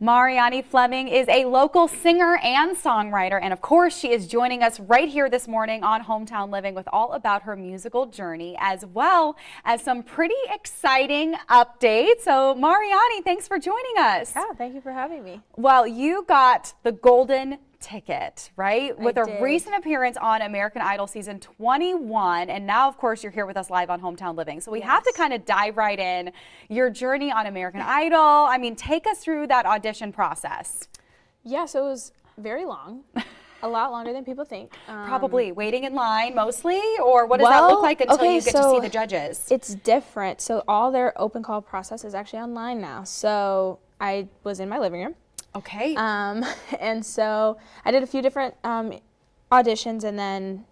Marriani Fleming is a local singer and songwriter, and of course she is joining us right here this morning on Hometown Living with all about her musical journey as well as some pretty exciting updates. So Marriani, thanks for joining us. Yeah, thank you for having me. Well, you got the golden ticket, right? With a did. recent appearance on American Idol season 21, and now of course you're here with us live on Hometown Living. So we have to kind of dive right in. Your journey on American Idol, I mean, take us through that audition process. Yeah, so it was very long, a lot longer than people think. Probably waiting in line mostly, or what does that look like until you get to see the judges? It's different. So all their open call process is actually online now. So I was in my living room. Okay. And so I did a few different auditions and then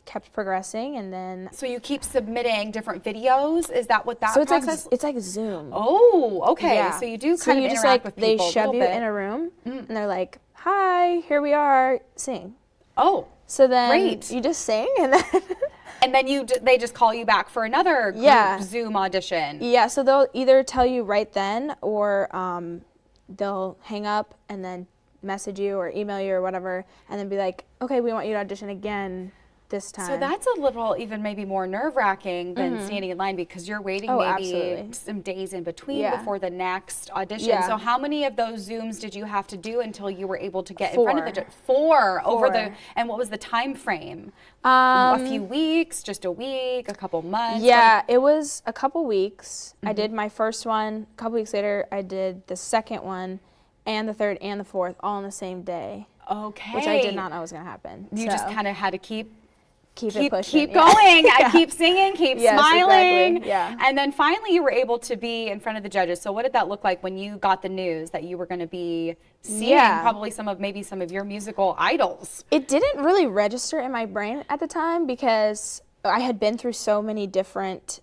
kept progressing, and then. So you keep submitting different videos? Is that what that process? So it's like Zoom. Oh, okay. Yeah. So you do so kind you of just interact like with people they shove a you little bit. in a room and they're like, "Hi, here we are, sing." Oh. So then great. you just sing, and then. And then they just call you back for another group Zoom audition. Yeah, so they'll either tell you right then, or they'll hang up and then message you or email you or whatever, and then be like, okay, we want you to audition again this time. So that's a little even maybe more nerve-wracking than standing in line, because you're waiting maybe some days in between before the next audition. So how many of those Zooms did you have to do until you were able to get in front of the judge? Four. Over the, and what was the time frame? A few weeks, just a week, a couple months? Yeah, it was a couple weeks. I did my first one. A couple weeks later, I did the second one, and the third and the fourth, all on the same day. Okay. Which I did not know was going to happen. You just kind of had to keep it pushing. Keep going. Keep singing, keep smiling. Exactly. Yeah. And then finally you were able to be in front of the judges. So what did that look like when you got the news that you were going to be seeing probably some of your musical idols? It didn't really register in my brain at the time because I had been through so many different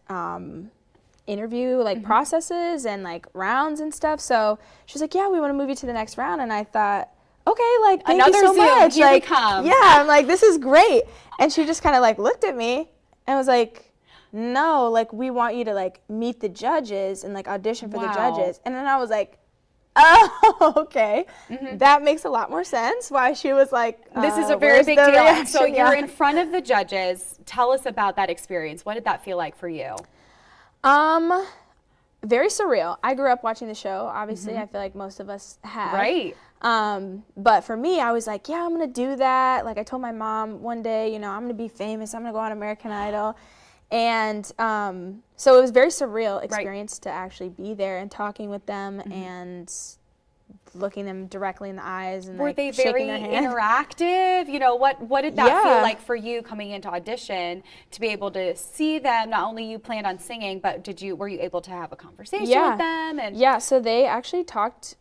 interview processes and rounds and stuff. So she was like, "Yeah, we want to move you to the next round." And I thought, okay, thank you so much. Here we come. Yeah, I'm like, this is great. And she just kind of looked at me and was like, "No, we want you to meet the judges and audition for the judges." And then I was like, "Oh, okay, that makes a lot more sense." Why she was like, "This is a very big deal." Reaction? So you're in front of the judges. Tell us about that experience. What did that feel like for you? Very surreal. I grew up watching the show. Obviously, I feel like most of us have. Right. But for me, I was like, yeah, I'm going to do that. I told my mom one day, I'm going to be famous. I'm going to go on American Idol. And so it was a very surreal experience to actually be there and talking with them and looking them directly in the eyes and were they shaking very their hand. interactive? What did that feel like for you coming into audition to be able to see them? Not only you planned on singing, but were you able to have a conversation with them? And so they actually talked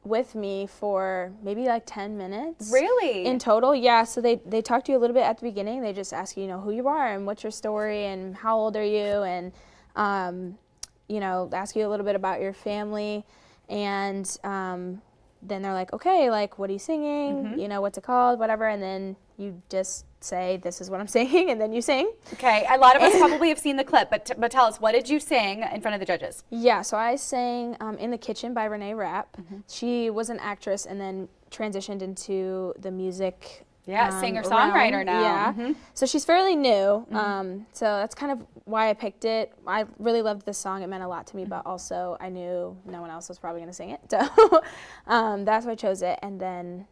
with me for maybe 10 minutes. Really? In total, yeah. So they talk to you a little bit at the beginning. They just ask you, who you are and what's your story and how old are you, and ask you a little bit about your family, and then they're like, okay, what are you singing? What's it called? Whatever, and then you just say, this is what I'm singing, and then you sing. Okay, a lot of us probably have seen the clip, but tell us, what did you sing in front of the judges? Yeah, so I sang In the Kitchen by Renee Rapp. She was an actress and then transitioned into the music singer-songwriter now. Yeah, so she's fairly new, so that's kind of why I picked it. I really loved this song. It meant a lot to me, but also I knew no one else was probably going to sing it, so that's why I chose it. And then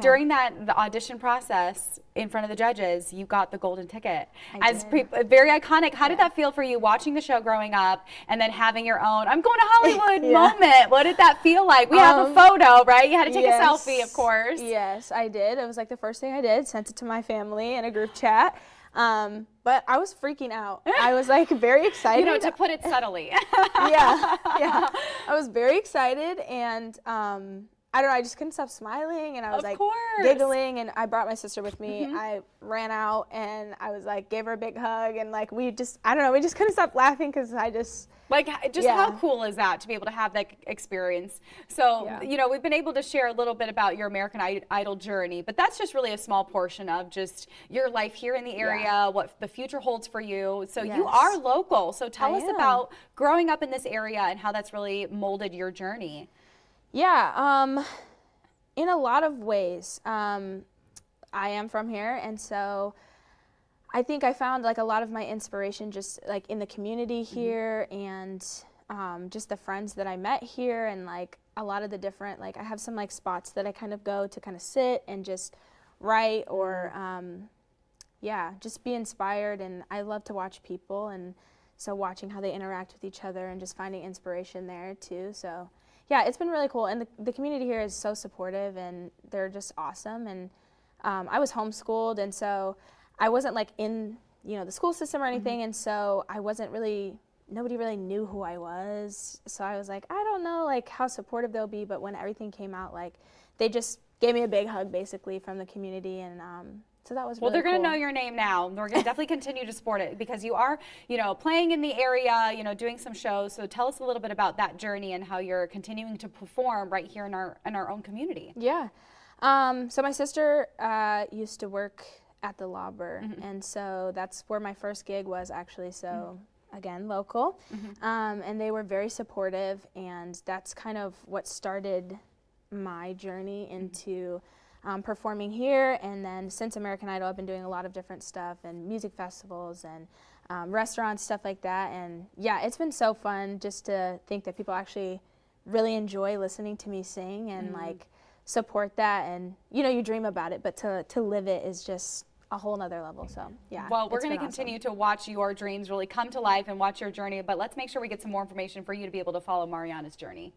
during the audition process in front of the judges, you got the golden ticket. Very iconic. How did that feel for you, watching the show growing up and then having your own "I'm going to Hollywood" moment? What did that feel like? We have a photo, right? You had to take a selfie, of course. Yes, I did. It was the first thing I did. Sent it to my family in a group chat. But I was freaking out. I was very excited. To put it subtly. yeah. I was very excited, and I don't know, I just couldn't stop smiling, and I was giggling, and I brought my sister with me. I ran out and I was gave her a big hug, and we just couldn't stop laughing because I just how cool is that to be able to have that experience? So, we've been able to share a little bit about your American Idol journey, but that's just really a small portion of just your life here in the area, what the future holds for you. So you are local. So tell us about growing up in this area and how that's really molded your journey. Yeah, in a lot of ways. I am from here, and so I think I found like a lot of my inspiration just like in the community here, and just the friends that I met here, and like a lot of the different, like I have some like spots that I kind of go to kind of sit and just write, or yeah, just be inspired. And I love to watch people, and so watching how they interact with each other and just finding inspiration there too. So yeah, it's been really cool, and the community here is so supportive, and they're just awesome. And I was homeschooled, and so I wasn't like in, you know, the school system or anything, and so I wasn't really, nobody really knew who I was. So I was like, I don't know like how supportive they'll be, but when everything came out, like they just gave me a big hug basically from the community, and so that was well, really they're going to cool. know your name now. We're going to definitely continue to support it because you are, you know, playing in the area, you know, doing some shows. So tell us a little bit about that journey and how you're continuing to perform right here in our own community. Yeah. So my sister used to work at the Lauber, and so that's where my first gig was actually. So again, local, and they were very supportive, and that's kind of what started my journey into performing here. And then since American Idol, I've been doing a lot of different stuff and music festivals and restaurants, stuff like that. And yeah, it's been so fun just to think that people actually really enjoy listening to me sing and like support that. And you know, you dream about it, but to live it is just a whole nother level. So yeah. Well, we're going to continue to watch your dreams really come to life and watch your journey, but let's make sure we get some more information for you to be able to follow Mariana's journey.